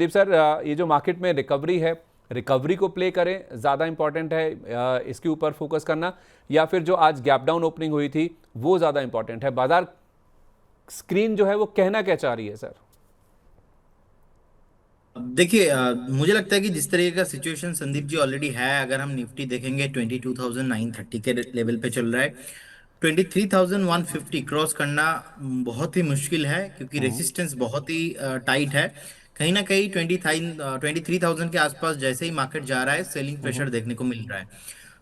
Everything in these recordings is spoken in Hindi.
प्रदीप सर, ये जो मार्केट में रिकवरी है, रिकवरी को प्ले करें ज़्यादा इंपॉर्टेंट है, इसके ऊपर फोकस करना, या फिर जो आज गैप डाउन ओपनिंग हुई थी वो ज़्यादा इंपॉर्टेंट है? बाजार स्क्रीन जो है वो कहना क्या चाह रही है सर? अब देखिए, मुझे लगता है कि जिस तरीके का सिचुएशन संदीप जी ऑलरेडी है, अगर हम निफ्टी देखेंगे 22,930 के लेवल पे चल रहा है। 23,150 क्रॉस करना बहुत ही मुश्किल है, क्योंकि हम्म। रेसिस्टेंस बहुत ही टाइट है। कहीं ना कहीं 23,000 के आसपास जैसे ही मार्केट जा रहा है, सेलिंग हम्म। प्रेशर देखने को मिल रहा है।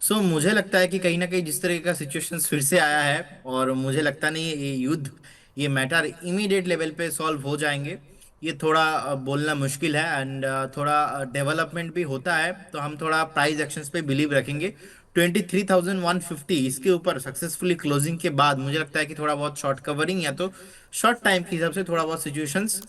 सो मुझे लगता है कि कहीं ना कहीं जिस तरीके का सिचुएशन फिर से आया है, और मुझे लगता नहीं ये युद्ध, ये मैटर इमीडिएट लेवल पे सॉल्व हो जाएंगे। ये थोड़ा बोलना मुश्किल है, एंड थोड़ा डेवलपमेंट भी होता है, तो हम थोड़ा प्राइस एक्शंस पे बिलीव रखेंगे। 23,150 इसके ऊपर सक्सेसफुली क्लोजिंग के बाद मुझे लगता है कि थोड़ा बहुत शॉर्ट कवरिंग, या तो शॉर्ट टाइम के हिसाब से थोड़ा बहुत सिचुएशंस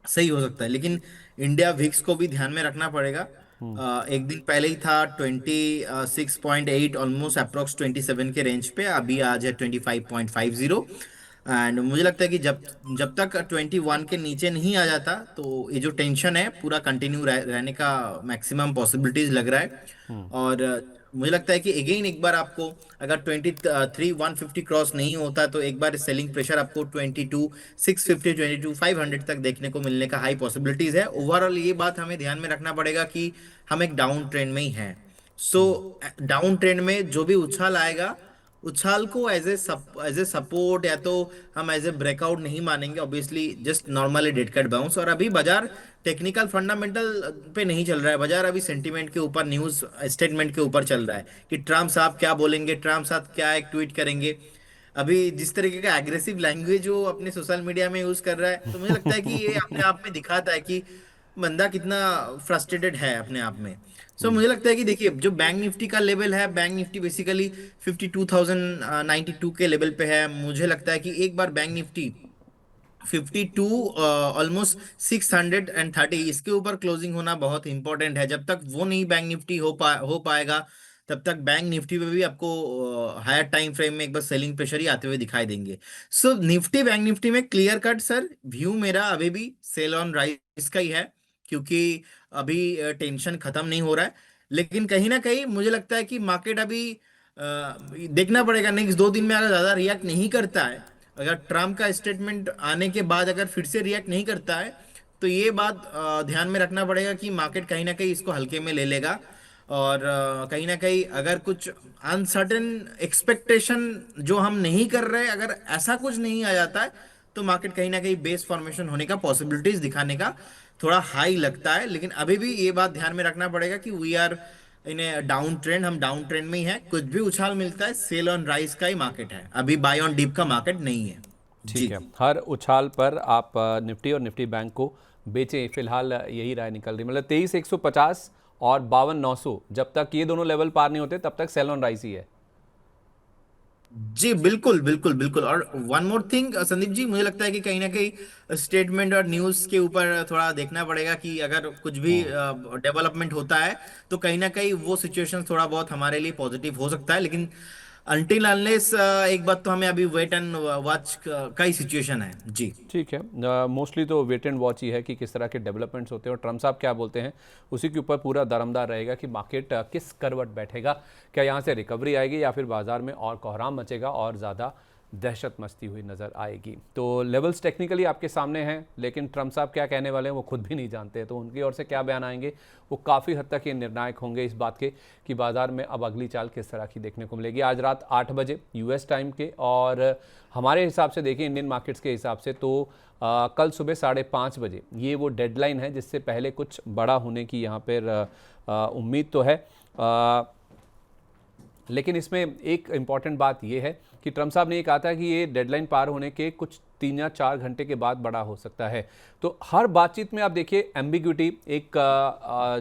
सही हो सकता है। लेकिन इंडिया विक्स को भी ध्यान में रखना पड़ेगा। हम्म। एक दिन पहले ही था 26.8, ऑलमोस्ट अप्रोक्स 27 के रेंज पे, अभी आज है 25.50। एंड मुझे लगता है कि जब जब तक 21 के नीचे नहीं आ जाता, तो ये जो टेंशन है पूरा कंटिन्यू रहने का मैक्सिमम पॉसिबिलिटीज लग रहा है। हम्म। और मुझे लगता है कि अगेन एक बार आपको, अगर 23,150 क्रॉस नहीं होता, तो एक बार सेलिंग प्रेशर आपको 22,650, 22,500 तक देखने को मिलने का हाई पॉसिबिलिटीज है। ओवरऑल ये बात हमें ध्यान में रखना पड़ेगा कि हम एक डाउन ट्रेंड में ही हैं। सो हम्म। डाउन ट्रेंड में जो भी उछाल आएगा, उछाल को एज ए सपोर्ट, या तो हम एज ए ब्रेकआउट नहीं मानेंगे, obviously just normally dead cat bounce. और अभी बाजार टेक्निकल फंडामेंटल पे नहीं चल रहा है, बाजार अभी सेंटीमेंट के ऊपर, न्यूज स्टेटमेंट के ऊपर चल रहा है कि ट्रम्प साहब क्या बोलेंगे, ट्रम्प साहब क्या एक ट्वीट करेंगे। अभी जिस तरीके का एग्रेसिव लैंग्वेज वो अपने सोशल मीडिया में यूज कर रहा है, तो मुझे लगता है कि ये अपने आप में दिखाता है कि बंदा कितना फ्रस्ट्रेटेड है अपने आप में। सो मुझे लगता है कि देखिए, जो बैंक निफ्टी का लेवल है, बैंक निफ्टी बेसिकली 52,092 के लेवल पे है। मुझे लगता है कि एक बार बैंक निफ्टी 52, ऑलमोस्ट 630, इसके ऊपर क्लोजिंग होना बहुत इंपॉर्टेंट है। जब तक वो नहीं बैंक निफ्टी हो पाएगा, तब तक बैंक निफ्टी पे भी आपको हायर टाइम फ्रेम में एक बार सेलिंग प्रेशर ही आते हुए दिखाई देंगे। सो निफ्टी, बैंक निफ्टी में क्लियर कट सर व्यू मेरा अभी भी सेल ऑन राइज का ही है, क्योंकि अभी टेंशन खत्म नहीं हो रहा है। लेकिन कहीं ना कहीं मुझे लगता है कि मार्केट अभी देखना पड़ेगा नेक्स्ट 2 दिन में, अगर ज्यादा रिएक्ट नहीं करता है, अगर ट्रम्प का स्टेटमेंट आने के बाद अगर फिर से रिएक्ट नहीं करता है, तो ये बात ध्यान में रखना पड़ेगा कि मार्केट कहीं ना कहीं इसको हल्के में ले लेगा। और कहीं ना कहीं अगर कुछ अनसर्टेन एक्सपेक्टेशन जो हम नहीं कर रहे, अगर ऐसा कुछ नहीं आ जाता है, तो मार्केट कहीं ना कहीं बेस फॉर्मेशन होने का पॉसिबिलिटीज दिखाने का थोड़ा हाई लगता है। लेकिन अभी भी ये बात ध्यान में रखना पड़ेगा कि we are in a down trend, हम डाउन ट्रेंड में ही है। कुछ भी उछाल मिलता है, सेल ऑन राइज का ही मार्केट है, अभी बाय ऑन डिप का मार्केट नहीं है। ठीक जी। है, हर उछाल पर आप निफ्टी और निफ्टी बैंक को बेचें, फिलहाल यही राय निकल रही, मतलब 23,150 और 52,900, जब तक ये दोनों लेवल पार नहीं होते तब तक सेल ऑन राइज ही है। जी बिल्कुल बिल्कुल बिल्कुल। और one more thing Sandeep ji, मुझे लगता है कि कहीं ना कहीं स्टेटमेंट और न्यूज़ के ऊपर थोड़ा देखना पड़ेगा कि अगर कुछ भी हम्म। डेवलपमेट होता है, तो कहीं ना कहीं वो सिचुएशन थोड़ा बहुत हमारे लिए पॉजिटिव हो सकता है। लेकिन अनटिल अनलेस, एक बात तो हमें अभी वेट एंड वॉच का ही सिचुएशन है। जी। ठीक है, मोस्टली तो वेट एंड वॉच ही है कि किस तरह के डेवलपमेंट्स होते हैं और ट्रम्प साहब क्या बोलते हैं, उसी के ऊपर पूरा दारोमदार रहेगा कि मार्केट किस करवट बैठेगा। क्या यहाँ से रिकवरी आएगी या फिर बाजार में और कोहराम मचेगा और ज़्यादा दहशत मचती हुई नज़र आएगी। तो लेवल्स टेक्निकली आपके सामने हैं, लेकिन ट्रम्प साहब क्या कहने वाले हैं वो खुद भी नहीं जानते, तो उनकी ओर से क्या बयान आएंगे वो काफ़ी हद तक ये निर्णायक होंगे इस बात के कि बाजार में अब अगली चाल किस तरह की देखने को मिलेगी। आज रात 8 बजे यूएस टाइम के, और हमारे हिसाब से देखिए इंडियन मार्केट्स के हिसाब से तो कल सुबह 5:30 बजे ये वो डेडलाइन है जिससे पहले कुछ बड़ा होने की यहाँ पर उम्मीद तो है। लेकिन इसमें एक इम्पॉर्टेंट बात यह है कि ट्रम्प साहब ने ये कहा था कि ये डेडलाइन पार होने के कुछ 3 या 4 घंटे के बाद बड़ा हो सकता है। तो हर बातचीत में आप देखिए एम्बिग्यूटी, एक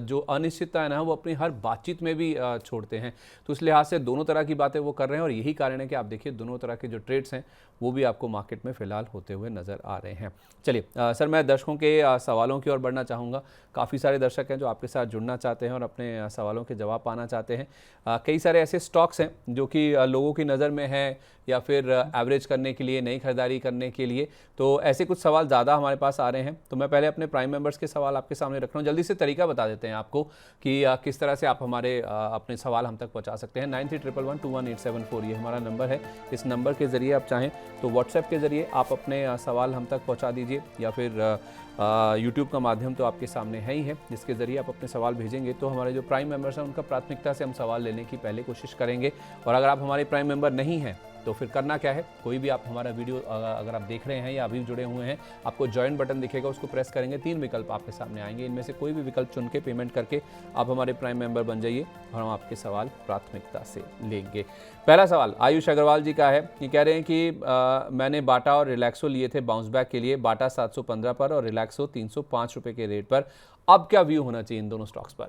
जो अनिश्चितता है ना, वो अपनी हर बातचीत में भी छोड़ते हैं। तो इस लिहाज से दोनों तरह की बातें वो कर रहे हैं, और यही कारण है कि आप देखिए दोनों तरह के जो ट्रेड्स हैं वो भी आपको मार्केट में फिलहाल होते हुए नज़र आ रहे हैं। चलिए सर, मैं दर्शकों के सवालों की ओर बढ़ना चाहूँगा। काफ़ी सारे दर्शक हैं जो आपके साथ जुड़ना चाहते हैं और अपने सवालों के जवाब पाना चाहते हैं। कई सारे ऐसे स्टॉक्स हैं जो कि लोगों की नज़र में है, या फिर एवरेज करने के लिए, नई खरीदारी करने के के लिए। तो ऐसे कुछ सवाल ज़्यादा हमारे पास आ रहे हैं, तो मैं पहले अपने प्राइम मेंबर्स के सवाल आपके सामने रख रहा हूँ। जल्दी से तरीका बता देते हैं आपको कि किस तरह से आप हमारे अपने सवाल हम तक पहुँचा सकते हैं। 9311121874 ये हमारा नंबर है। इस नंबर के ज़रिए आप चाहें तो व्हाट्सएप के ज़रिए आप अपने सवाल हम तक पहुँचा दीजिए, या फिर यूट्यूब का माध्यम तो आपके सामने है ही है, जिसके ज़रिए आप अपने सवाल भेजेंगे तो हमारे जो प्राइम मेंबर्स हैं उनका प्राथमिकता से हम सवाल लेने की पहले कोशिश करेंगे। और अगर आप हमारे प्राइम मेंबर नहीं हैं तो फिर करना क्या है, कोई भी आप हमारा वीडियो अगर आप देख रहे हैं या अभी जुड़े हुए हैं, आपको ज्वाइन बटन दिखेगा, उसको प्रेस करेंगे, 3 विकल्प आपके सामने आएंगे, इनमें से कोई भी विकल्प चुन के पेमेंट करके आप हमारे प्राइम मेंबर बन जाइए और हम आपके सवाल प्राथमिकता से लेंगे। पहला सवाल आयुष अग्रवाल जी का है, कि कह रहे हैं कि मैंने बाटा और रिलैक्सो लिए थे बाउंस बैक के लिए, बाटा 715 पर और रिलैक्सो 305 रुपये के रेट पर, अब क्या व्यू होना चाहिए इन दोनों स्टॉक्स पर?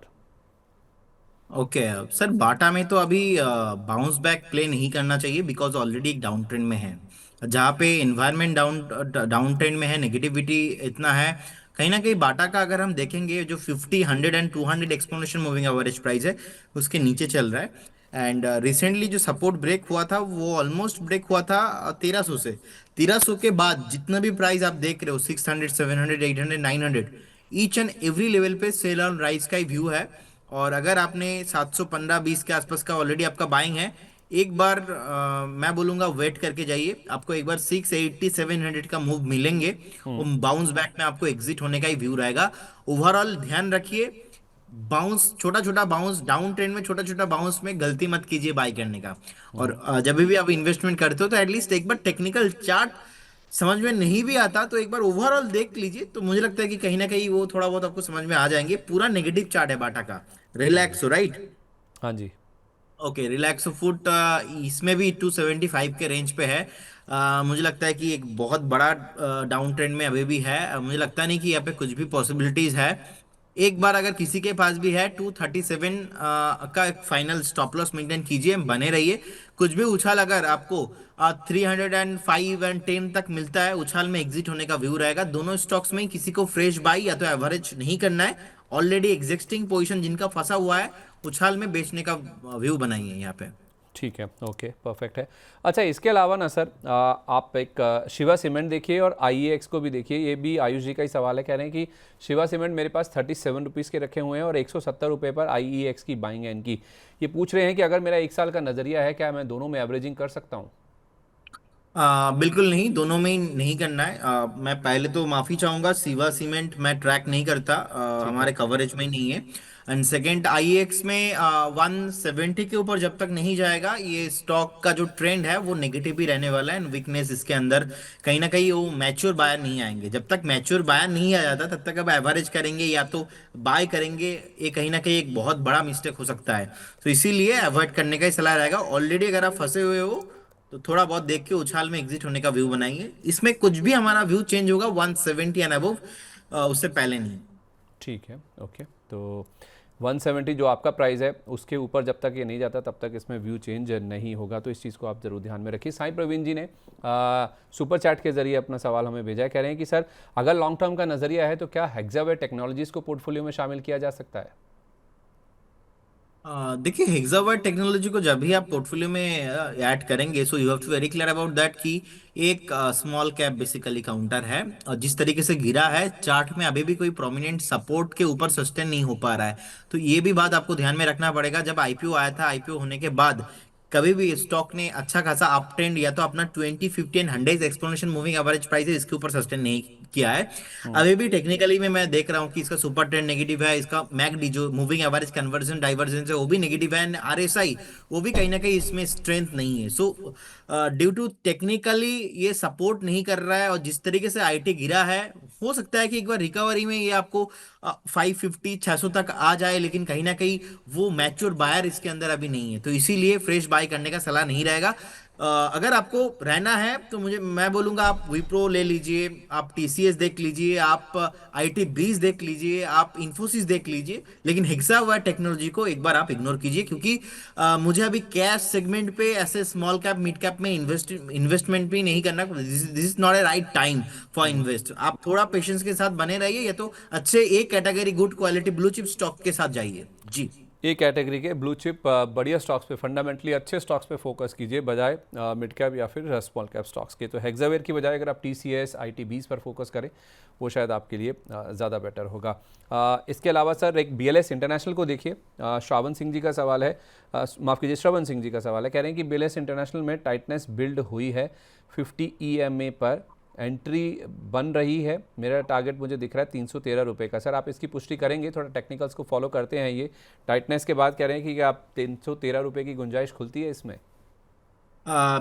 ओके सर, बाटा में तो अभी बाउंस बैक प्ले नहीं करना चाहिए, बिकॉज ऑलरेडी एक डाउन ट्रेंड में है। जहाँ पे इन्वायरमेंट डाउन ट्रेंड में है, नेगेटिविटी इतना है, कहीं ना कहीं बाटा का अगर हम देखेंगे जो 50, 100 and 200 exponential moving average price है, उसके नीचे चल रहा है। एंड रिसेंटली जो सपोर्ट ब्रेक हुआ था वो ऑलमोस्ट ब्रेक हुआ था 1300 से। 1300 के बाद जितना भी प्राइस आप देख रहे हो, 600, 700, 800, 900, ईच एंड एवरी लेवल पे सेल ऑन राइज का ही व्यू है। और अगर आपने 715-20 के आसपास का ऑलरेडी आपका बाइंग है, एक बार मैं बोलूंगा वेट करके जाइए, आपको एक बार 680, 700 का मूव मिलेंगे, वो बाउंस बैक में आपको एग्जिट होने का ही व्यू रहेगा। ओवरऑल ध्यान रखिए, बाउंस, छोटा छोटा बाउंस, डाउन ट्रेंड में छोटा छोटा बाउंस में गलती मत कीजिए बाई करने का। और जब भी आप इन्वेस्टमेंट करते हो तो एटलीस्ट एक बार टेक्निकल चार्ट समझ में नहीं भी आता तो एक बार ओवरऑल देख लीजिए, तो मुझे लगता है कि कहीं ना कहीं वो थोड़ा बहुत आपको समझ में आ जाएंगे। पूरा नेगेटिव चार्ट है बाटा का। रिलैक्सो, राइट? हाँ जी। ओके, रिलैक्सो फुट इसमें भी 275 के रेंज पे है। मुझे लगता है कि एक बहुत बड़ा डाउन ट्रेंड में अभी भी है। मुझे लगता नहीं कि यहाँ पे कुछ भी पॉसिबिलिटीज है। एक बार अगर किसी के पास भी है 237 का एक फाइनल स्टॉप लॉस मेंटेन कीजिए, बने रहिए। कुछ भी उछाल अगर आपको 305 एंड 10 तक मिलता है, उछाल में एग्जिट होने का व्यू रहेगा। दोनों स्टॉक्स में किसी को फ्रेश बाई या तो एवरेज नहीं करना है, ऑलरेडी एग्जिस्टिंग पोजीशन जिनका फंसा हुआ है उछाल में बेचने का व्यू बनाइए यहाँ पे। ठीक है, ओके, परफेक्ट है। अच्छा, इसके अलावा ना सर, आप एक शिवा सीमेंट देखिए और आईईएक्स को भी देखिए। ये भी आयुष जी का ही सवाल है, कह रहे हैं कि शिवा सीमेंट मेरे पास 37 रुपीज़ के रखे हुए हैं और 170 रुपये पर आईईएक्स की बाइंग है इनकी। ये पूछ रहे हैं कि अगर मेरा 1 साल का नज़रिया है, क्या मैं दोनों में एवरेजिंग कर सकता हूँ? बिल्कुल नहीं, दोनों में ही नहीं करना है। मैं पहले तो माफी चाहूंगा, सीवा सीमेंट मैं ट्रैक नहीं करता, ठीक है। हमारे कवरेज में ही नहीं है। एंड सेकेंड, आईएक्स में 170 के ऊपर जब तक नहीं जाएगा, ये स्टॉक का जो ट्रेंड है वो नेगेटिव ही रहने वाला है। एंड वीकनेस इसके अंदर कहीं ना कहीं वो मैच्योर बायर नहीं आएंगे। जब तक मैच्योर बायर नहीं आ जाता तब तक अब एवरेज करेंगे या तो बाय करेंगे, ये कहीं ना कहीं एक बहुत बड़ा मिस्टेक हो सकता है। तो इसीलिए अवॉइड करने का ही सलाह रहेगा। ऑलरेडी अगर आप फंसे हुए हो तो थोड़ा बहुत देख के उछाल में एग्जिट होने का व्यू बनाएंगे। इसमें कुछ भी हमारा व्यू चेंज होगा 170 एंड अबव, उससे पहले नहीं। ठीक है, ओके। तो 170 जो आपका प्राइस है उसके ऊपर जब तक ये नहीं जाता तब तक इसमें व्यू चेंज नहीं होगा, तो इस चीज़ को आप ज़रूर ध्यान में रखिए। साईं प्रवीण जी ने सुपर चैट के जरिए अपना सवाल हमें भेजा है, कह रहे हैं कि सर अगर लॉन्ग टर्म का नज़रिया है तो क्या हेक्सावेयर टेक्नोलॉजीज़ को पोर्टफोलियो में शामिल किया जा सकता है? देखिए, हेक्सावर्ड टेक्नोलॉजी को जब भी आप पोर्टफोलियो में ऐड करेंगे, so you have to very clear about that कि एक स्मॉल कैप बेसिकली काउंटर है, और जिस तरीके से गिरा है चार्ट में अभी भी कोई प्रोमिनेंट सपोर्ट के ऊपर सस्टेन नहीं हो पा रहा है। तो ये भी बात आपको ध्यान में रखना पड़ेगा। जब आईपीओ आया था, आईपीओ होने के बाद कभी भी स्टॉक ने अच्छा खासा अप ट्रेंड या तो अपना 20, 50 and 100 exponential moving average price है इसके ऊपर सस्टेन नहीं किया है। अभी भी टेक्निकली में मैं देख रहा हूँ कि इसका सुपर ट्रेंड नेगेटिव है, इसका मैकडी जो मूविंग एवरेज कन्वर्जन डाइवर्जेंस है वो भी नेगेटिव है, एंड आरएसआई वो भी कहीं ना कहीं इसमें स्ट्रेंथ नहीं है। सो ड्यू टू टेक्निकली ये सपोर्ट नहीं कर रहा है, और जिस तरीके से आईटी गिरा है, हो सकता है कि एक बार रिकवरी में ये आपको 550, 600 तक आ जाए, लेकिन कहीं ना कहीं वो मैच्योर बायर इसके अंदर अभी नहीं है, तो इसीलिए फ्रेश बाय करने का सलाह नहीं रहेगा। अगर आपको रहना है तो मैं बोलूंगा आप विप्रो ले लीजिए, आप टीसीएस देख लीजिए, आप आईटी बीज देख लीजिए, आप इंफोसिस देख लीजिए, लेकिन हेक्सावेयर टेक्नोलॉजी को एक बार आप इग्नोर कीजिए, क्योंकि मुझे अभी कैश सेगमेंट पे ऐसे स्मॉल कैप मिड कैप में इन्वेस्टमेंट भी नहीं करना। This is not a right time for invest. आप थोड़ा पेशेंस के साथ बने रहिए, या तो अच्छे एक category good quality blue chip stock के साथ जाइए जी। ए कैटेगरी के ब्लू चिप बढ़िया स्टॉक्स पे, फंडामेंटली अच्छे स्टॉक्स पे फोकस कीजिए बजाय मिड कैप या फिर स्मॉल कैप स्टॉक्स के। तो हेक्सावेयर की बजाय अगर आप TCS ITBs पर फोकस करें वो शायद आपके लिए ज़्यादा बेटर होगा। इसके अलावा सर एक BLS इंटरनेशनल को देखिए। श्रावण सिंह जी का सवाल है, माफ़ कीजिए श्रवण सिंह जी का सवाल है, कह रहे हैं कि BLS इंटरनेशनल में टाइटनेस बिल्ड हुई है 50 EMA पर, एंट्री बन रही है, मेरा टारगेट मुझे दिख रहा है 313 रुपये का। सर आप इसकी पुष्टि करेंगे, थोड़ा टेक्निकल्स को फॉलो करते हैं। ये टाइटनेस के बाद कह रहे हैं कि आप 313 रुपये की गुंजाइश खुलती है इसमें?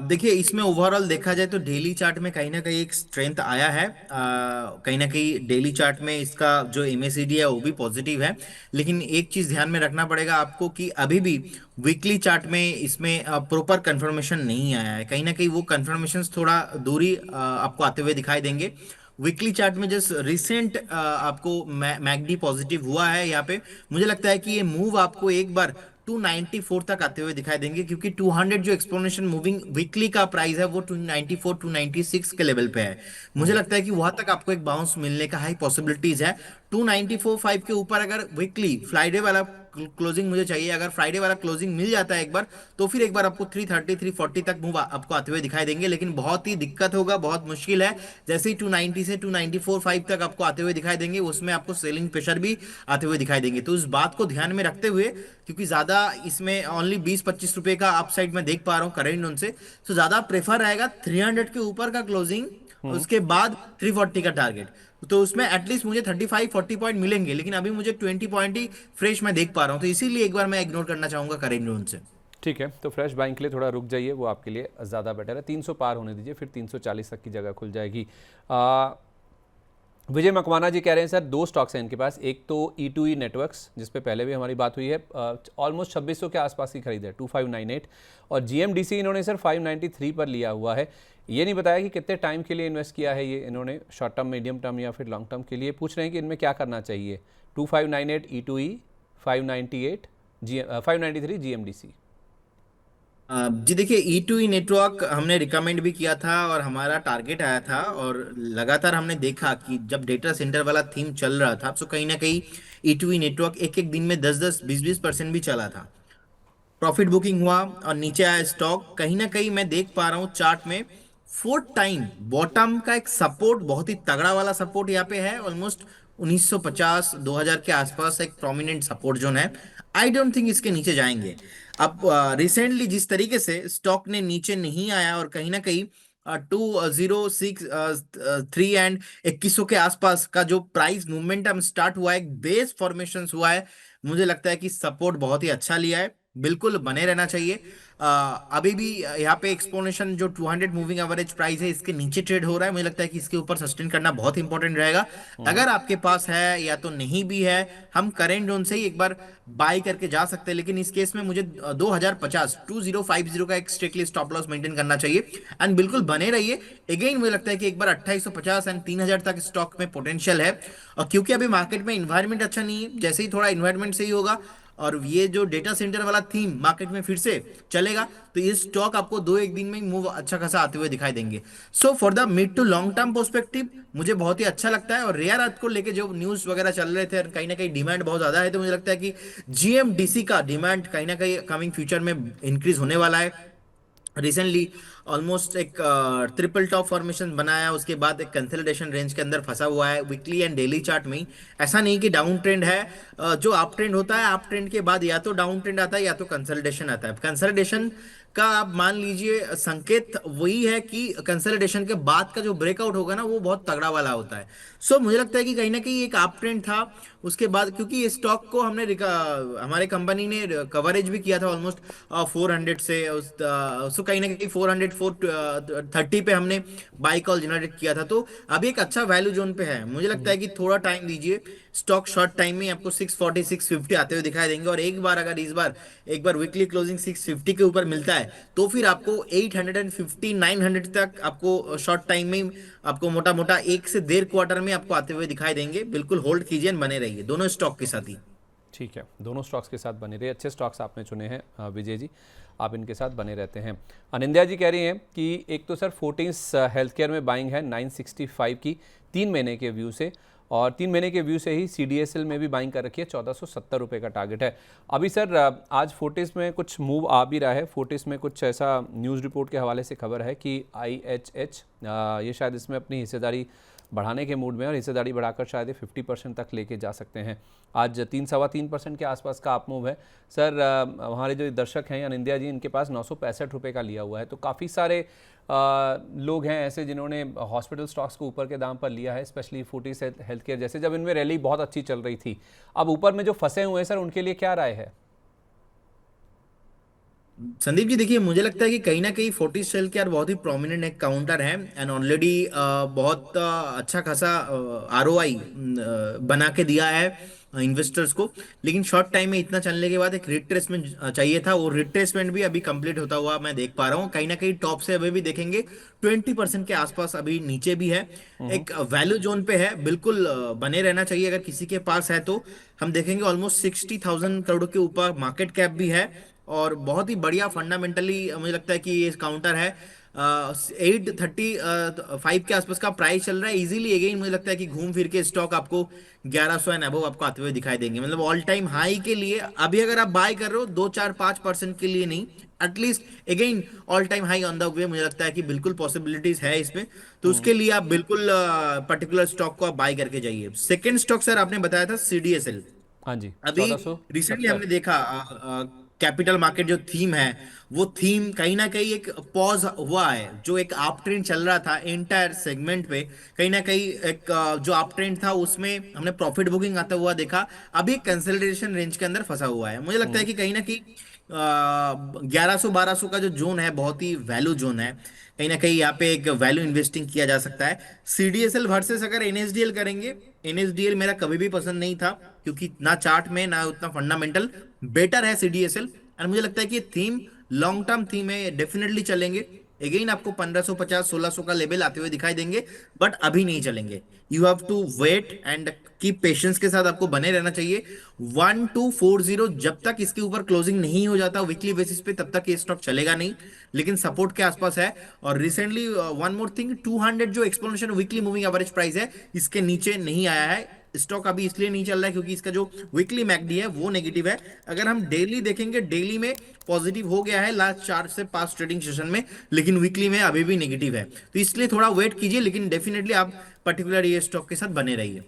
देखिए, इसमें ओवरऑल देखा जाए तो डेली चार्ट में कहीं ना कहीं एक स्ट्रेंथ आया है। कहीं ना कहीं डेली चार्ट में इसका जो MACD है वो भी पॉजिटिव है। लेकिन एक चीज ध्यान में रखना पड़ेगा आपको कि अभी भी वीकली चार्ट में इसमें प्रॉपर कंफर्मेशन नहीं आया है। कहीं ना कहीं वो कंफर्मेशन थोड़ा दूरी आपको आते हुए दिखाई देंगे। वीकली चार्ट में जस्ट रिसेंट आपको मैकडी पॉजिटिव हुआ है यहाँ पे। मुझे लगता है कि ये मूव आपको एक बार 294 तक आते हुए दिखाई देंगे, क्योंकि 200 जो एक्सप्लोनेशन मूविंग वीकली का प्राइस है वो 294 296 के लेवल पे है। मुझे लगता है कि वहां तक आपको एक बाउंस मिलने का हाई पॉसिबिलिटीज है। 294.5 के ऊपर अगर वीकली फ्राइडे वाला क्लोजिंग मुझे चाहिए, अगर फ्राइडे वाला क्लोजिंग मिल जाता है एक बार, तो फिर एक बार आपको 330 340 तक मूव आपको आते हुए दिखाई देंगे। लेकिन बहुत ही दिक्कत होगा, बहुत मुश्किल है। जैसे ही 290 से 294.5 तक आपको आते हुए दिखाई देंगे, उसमें आपको सेलिंग प्रेशर भी आते हुए दिखाई देंगे। तो इस बात को ध्यान में रखते हुए, क्योंकि ज्यादा इसमें ओनली 20-25 रुपए का अपसाइड में देख पा रहा हूँ करेंट जोन से, तो ज्यादा प्रेफर रहेगा 300 के ऊपर का क्लोजिंग, उसके बाद 340 का टारगेट। तो उसमें एटलीस्ट मुझे 35-40 पॉइंट मिलेंगे, लेकिन अभी मुझे 20 पॉइंट ही फ्रेश मैं देख पा रहा हूँ। तो इसीलिए एक बार मैं इग्नोर करना चाहूंगा करेंट जोन से। ठीक है, तो फ्रेश बाइंग के लिए थोड़ा रुक जाइए, वो आपके लिए ज़्यादा बेटर है। 300 पार होने दीजिए, फिर 340 तक की जगह खुल जाएगी। विजय मकवाना जी कह रहे हैं सर 2 स्टॉक्स हैं इनके पास, एक तो E2E नेटवर्क्स जिस पे पहले भी हमारी बात हुई है, ऑलमोस्ट 2600 के आसपास की खरीद है 2598, और GMDC इन्होंने सर 593 पर लिया हुआ है। ये नहीं बताया कि कितने टाइम के लिए इन्वेस्ट किया है ये इन्होंने, शॉर्ट टर्म, मीडियम टर्म या फिर लॉन्ग टर्म के लिए। पूछ रहे हैं कि इनमें क्या करना चाहिए। 2598 E2E, 593 GMDC। जी देखिए, E2E नेटवर्क हमने रिकमेंड भी किया था और हमारा टारगेट आया था, और लगातार हमने देखा कि जब डेटा सेंटर वाला थीम चल रहा था तो कहीं ना कहीं E2E नेटवर्क एक एक दिन में 10-10 20-20% भी चला था। प्रॉफिट बुकिंग हुआ और नीचे आया स्टॉक। कहीं ना कहीं मैं देख पा रहा हूँ चार्ट में 4 टाइम बॉटम का एक सपोर्ट, बहुत ही तगड़ा वाला सपोर्ट यहाँ पे है। ऑलमोस्ट 1950 2000 के आसपास एक प्रोमिनेंट सपोर्ट जोन है। आई डोंट थिंक इसके नीचे जाएंगे। अब रिसेंटली जिस तरीके से स्टॉक ने नीचे नहीं आया और कहीं ना कहीं 2063 एंड 2100 के आसपास का जो प्राइस मूवमेंटम स्टार्ट हुआ है, एक बेस फॉर्मेशन हुआ है, मुझे लगता है कि सपोर्ट बहुत ही अच्छा लिया है, बिल्कुल बने रहना चाहिए। अभी भी यहाँ पे एक्सपोनेंशियल जो 200 मूविंग एवरेज प्राइस है इसके नीचे ट्रेड हो रहा है। मुझे लगता है कि इसके ऊपर सस्टेन करना बहुत इंपॉर्टेंट रहेगा। अगर आपके पास है या तो नहीं भी है, हम करेंट जोन से ही एक बार बाय करके जा सकते हैं। लेकिन इस केस में मुझे 2050 का एक स्ट्रिक्टली स्टॉप लॉस मेंटेन करना चाहिए, एंड बिल्कुल बने रहिए। अगेन मुझे लगता है कि एक बार 2850 एंड 3000 तक स्टॉक में पोटेंशियल है। और क्योंकि अभी मार्केट में इन्वायरमेंट अच्छा नहीं है, जैसे ही थोड़ा इन्वायरमेंट सही होगा और ये जो डेटा सेंटर वाला थीम मार्केट में फिर से चलेगा, तो ये स्टॉक आपको 2-1 दिन में ही मूव अच्छा खासा आते हुए दिखाई देंगे। So for the mid to long term perspective मुझे बहुत ही अच्छा लगता है। और रेयर अर्थ को लेके जो न्यूज वगैरह चल रहे थे, कहीं ना कहीं डिमांड बहुत ज्यादा है, तो मुझे लगता है कि GMDC का डिमांड कहीं ना कहीं कमिंग फ्यूचर में इंक्रीज होने वाला है। रिसेंटली ऑलमोस्ट एक ट्रिपल टॉप फॉर्मेशन बनाया, उसके बाद एक कंसोलिडेशन रेंज के अंदर फंसा हुआ है वीकली एंड डेली चार्ट में ही। ऐसा नहीं कि डाउन ट्रेंड है। जो अप ट्रेंड होता है, अप ट्रेंड के बाद या तो डाउन ट्रेंड आता है या तो कंसोलिडेशन आता है। कंसोलिडेशन का आप मान लीजिए संकेत वही है कि कंसोलिडेशन के बाद का जो ब्रेकआउट होगा ना, वो बहुत तगड़ा वाला होता है। सो मुझे लगता है कि कहीं ना कहीं एक अप ट्रेंड था, उसके बाद क्योंकि ये स्टॉक को हमने हमारे कंपनी ने कवरेज भी किया था ऑलमोस्ट 400 से सो कहीं ना कहीं 400 430 पे हमने बाई कॉल जनरेट किया था। तो अभी एक अच्छा वैल्यू जोन पे है। मुझे लगता है कि थोड़ा टाइम दीजिए, स्टॉक शॉर्ट टाइम में आपको 640 650 आते हुए दिखाई देंगे। और एक बार अगर इस बार एक बार वीकली क्लोजिंग 650 के ऊपर मिलता है, तो फिर आपको 850 900 तक आपको शॉर्ट टाइम में आपको मोटा मोटा 1 से 1.5 क्वार्टर में आपको आते हुए दिखाई देंगे। बिल्कुल होल्ड कीजिए, बने रहिए दोनों स्टॉक के साथ ही। ठीक है, दोनों स्टॉक्स के साथ बने रहे। अच्छे स्टॉक्स आपने चुने हैं विजय जी, आप इनके साथ बने रहते हैं। अनिंद्या जी कह रही हैं कि एक तो सर फोर्टिस हेल्थ केयर में बाइंग है 965 की 3 महीने के व्यू से, और 3 महीने के व्यू से ही CDSL में भी बाइंग कर रखी है, 1470 रुपये का टारगेट है। अभी सर आज फोर्टिस में कुछ मूव आ भी रहा है। फोर्टिस में कुछ ऐसा न्यूज़ रिपोर्ट के हवाले से खबर है कि IHH ये शायद इसमें अपनी हिस्सेदारी बढ़ाने के मूड में, और हिस्सेदारी बढ़ाकर शायद 50% तक लेके जा सकते हैं। आज 3-3.25% के आसपास का आप मूव है सर। हमारे जो दर्शक हैं अनिंदिया जी, इनके पास 965 रुपये का लिया हुआ है। तो काफ़ी सारे लोग हैं ऐसे जिन्होंने हॉस्पिटल स्टॉक्स को ऊपर के दाम पर लिया है, स्पेशली फोर्टिस हेल्थ केयर जैसे, जब इनमें रैली बहुत अच्छी चल रही थी। अब ऊपर में जो फंसे हुए हैं सर, उनके लिए क्या राय है? संदीप जी देखिए, मुझे लगता है कि कहीं ना कहीं फोर्टिस शेल केयर बहुत ही प्रोमिनेंट एक काउंटर है एंड ऑलरेडी बहुत अच्छा खासा ROI बना के दिया है इन्वेस्टर्स को। लेकिन शॉर्ट टाइम में इतना चलने के बाद एक रिट्रेसमेंट चाहिए था, वो रिट्रेसमेंट भी अभी कंप्लीट होता हुआ मैं देख पा रहा हूँ। कहीं ना कहीं टॉप से अभी भी देखेंगे 20% के आसपास अभी नीचे भी है, एक वैल्यू जोन पे है, बिल्कुल बने रहना चाहिए अगर किसी के पास है तो। हम देखेंगे ऑलमोस्ट 60,000 करोड़ के ऊपर मार्केट कैप भी है और बहुत ही बढ़िया फंडामेंटली मुझे लगता है कि ये काउंटर है। 835 के आसपास का प्राइस चल रहा है इजीली। अगेन मुझे लगता है कि घूम फिर के स्टॉक आपको 1100 एंड अबव आपको आते हुए दिखाई देंगे, मतलब ऑल टाइम हाई के लिए। अभी अगर आप बाय कर रहे हो 2-4-5% के लिए नहीं, at least again all time high on the way, मुझे लगता है कि बिल्कुल पॉसिबिलिटीज है इसमें। तो उसके लिए आप बिल्कुल पर्टिकुलर स्टॉक को आप बाय करके जाइए। सेकेंड स्टॉक सर आपने बताया था CDSL। हाँ जी, अभी चौदह सौ रिसेंटली सत्तर हमने देखा कैपिटल मार्केट जो थीम है, वो थीम कहीं ना कहीं एक पॉज हुआ है। जो एक अप ट्रेंड चल रहा था एंटायर सेगमेंट पे, कहीं ना कहीं एक जो अप ट्रेंड था उसमें हमने प्रॉफिट बुकिंग आता हुआ देखा। अभी कंसोलिडेशन रेंज के अंदर फंसा हुआ है। मुझे लगता है कि कहीं ना कहीं 1100-1200 का जो जोन है बहुत ही वैल्यू जोन है। कहीं ना कहीं यहाँ पे एक वैल्यू इन्वेस्टिंग किया जा सकता है। CDSL वर्सेस अगर NSDL करेंगे, NSDL मेरा कभी भी पसंद नहीं था क्योंकि ना चार्ट में ना उतना फंडामेंटल। बेटर है CDSL और मुझे लगता है कि थीम लॉन्ग टर्म थीम है, डेफिनेटली चलेंगे। अगेन आपको 1550-1600 का लेवल आते हुए दिखाई देंगे, बट अभी नहीं चलेंगे। You have to wait and keep patience के साथ आपको बने रहना चाहिए। 1240 जब तक इसके ऊपर क्लोजिंग नहीं हो जाता वीकली बेसिस पे, तब तक ये स्टॉक चलेगा नहीं, लेकिन सपोर्ट के आसपास है। और रिसेंटली वन मोर थिंग, 200 जो exponential weekly moving average price है, इसके नीचे नहीं आया है। स्टॉक अभी इसलिए नहीं चल रहा है क्योंकि इसका जो वीकली मैकडी है वो नेगेटिव है। अगर हम डेली देखेंगे, डेली में पॉजिटिव हो गया है लास्ट 4 से 5 ट्रेडिंग सेशन में, लेकिन वीकली में अभी भी नेगेटिव है। तो इसलिए थोड़ा वेट कीजिए, लेकिन डेफिनेटली आप पर्टिकुलर ये स्टॉक के साथ बने रहिए।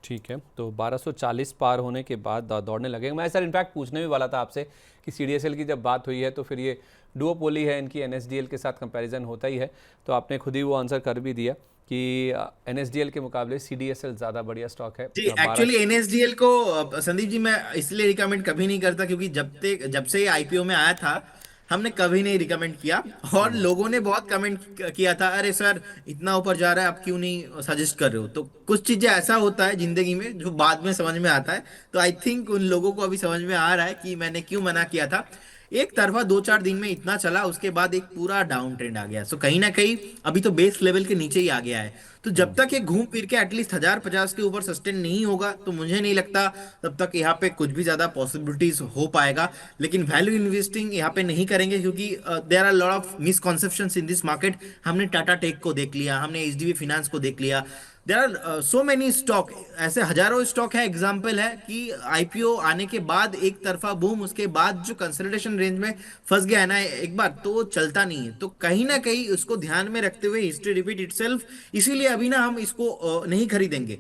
ठीक है, तो 1240 पार होने के बाद दौड़ने लगेगा। मैं सर इनफैक्ट पूछने भी वाला था आपसे कि CDSL की जब बात हुई है तो फिर ये डुओपोली है इनकी, NSDL के साथ कंपैरिजन होता ही है, तो आपने खुद ही वो आंसर कर भी दिया कि NSDL के मुकाबले CDSL ज़्यादा बढ़िया स्टॉक है। जी एक्चुअली NSDL को संदीप जी मैं इसलिए रिकमेंड कभी नहीं करता क्योंकि जब से ये IPO में आया था, हमने कभी नहीं रिकमेंड किया। और लोगों ने बहुत कमेंट किया था, अरे सर इतना ऊपर जा रहा है, आप क्यों नहीं सजेस्ट कर रहे हो। तो कुछ चीजें ऐसा होता है जिंदगी में जो बाद में समझ में आता है। तो आई थिंक उन लोगों को अभी समझ में आ रहा है कि मैंने क्यों मना किया था। एक तरफा 2-4 दिन में इतना चला, उसके बाद एक पूरा डाउन ट्रेंड आ गया। सो कहीं ना कहीं अभी तो बेस लेवल के नीचे ही आ गया है। तो जब तक ये घूम फिर के एटलीस्ट 1050 के ऊपर सस्टेन नहीं होगा, तो मुझे नहीं लगता तब तक यहाँ पे कुछ भी ज्यादा पॉसिबिलिटीज हो पाएगा। लेकिन वैल्यू इन्वेस्टिंग यहाँ पे नहीं करेंगे क्योंकि there are lot of misconceptions in this market. हमने टाटा टेक को देख लिया, हमने HDB फाइनेंस को देख लिया। There are so many stock, ऐसे हजारों स्टॉक है। एग्जाम्पल है कि IPO आने के बाद एक तरफा बूम, उसके बाद जो कंसोलिडेशन रेंज में फंस गया है ना एक बार, तो वो चलता नहीं है। तो कहीं ना कहीं उसको ध्यान में रखते हुए हिस्ट्री रिपीट इटसेल्फ, इसीलिए अभी ना हम इसको नहीं खरीदेंगे।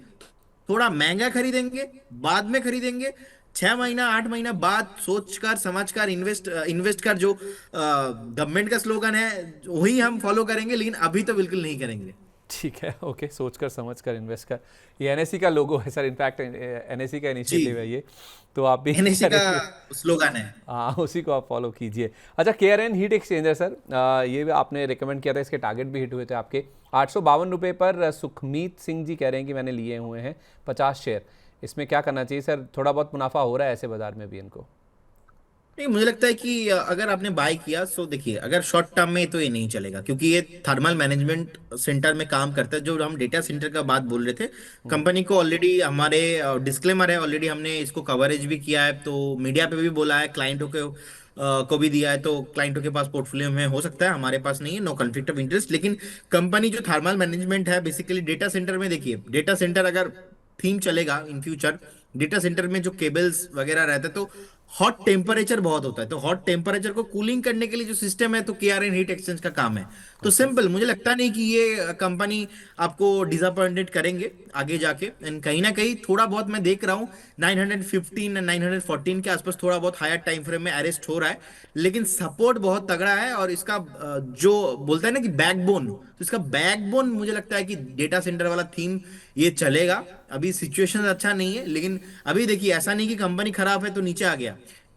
थोड़ा महंगा खरीदेंगे, बाद में खरीदेंगे। 6 महीना 8 महीना बाद सोच कर समझ कर इन्वेस्ट इन्वेस्ट कर, जो गवर्नमेंट का स्लोगन है वही हम फॉलो करेंगे, लेकिन अभी तो बिल्कुल नहीं करेंगे। ठीक है, ओके, सोचकर समझकर इन्वेस्ट कर, ये NSE का लोगो है सर, इनफैक्ट NSE का जी, इनिशिएटिव है ये, तो आप भी NSE का स्लोगन है। हाँ उसी को आप फॉलो कीजिए। अच्छा, KRN हीट एक्सचेंजर सर, ये भी आपने रिकमेंड किया था, इसके टारगेट भी हिट हुए थे आपके। 852 रुपये पर सुखमीत सिंह जी कह रहे हैं कि मैंने लिए हुए हैं 50 शेयर, इसमें क्या करना चाहिए सर? थोड़ा बहुत मुनाफा हो रहा है ऐसे बाजार में भी इनको? नहीं, मुझे लगता है कि अगर आपने बाय किया, सो देखिए अगर शॉर्ट टर्म में तो ये नहीं चलेगा क्योंकि ये थर्मल मैनेजमेंट सेंटर में काम करता है। जो हम डेटा सेंटर का बात बोल रहे थे, कंपनी को ऑलरेडी हमारे डिस्क्लेमर है, ऑलरेडी हमने इसको कवरेज भी किया है, तो मीडिया पे भी बोला है, क्लाइंटों के को भी दिया है। तो क्लाइंटों के पास पोर्टफोलियो में हो सकता है, हमारे पास नहीं है, नो कॉन्फ्लिक्ट ऑफ इंटरेस्ट। लेकिन कंपनी जो थर्मल मैनेजमेंट है बेसिकली डेटा सेंटर में, देखिए डेटा सेंटर अगर थीम चलेगा इन फ्यूचर। डेटा सेंटर में जो केबल्स वगैरह रहते हैं तो हॉट टेम्परेचर बहुत होता है, तो हॉट टेम्परेचर को कूलिंग करने के लिए जो सिस्टम है तो केआरएन हीट एक्सचेंज का काम है। तो ओके। सिंपल, मुझे लगता नहीं कि ये कंपनी आपको डिसअपॉइंटेड करेंगे आगे जाके। एंड कहीं ना कहीं थोड़ा बहुत मैं देख रहा हूँ 915 एंड 914 के आसपास थोड़ा बहुत हायर टाइम फ्रेम में अरेस्ट हो रहा है, लेकिन सपोर्ट बहुत तगड़ा है। और इसका जो बोलता है ना कि बैकबोन, तो इसका बैकबोन मुझे लगता है कि डेटा सेंटर वाला थीम ये चलेगा। अभी सिचुएशन अच्छा नहीं है, लेकिन अभी देखिए ऐसा नहीं कि कंपनी खराब है तो नीचे आ गया।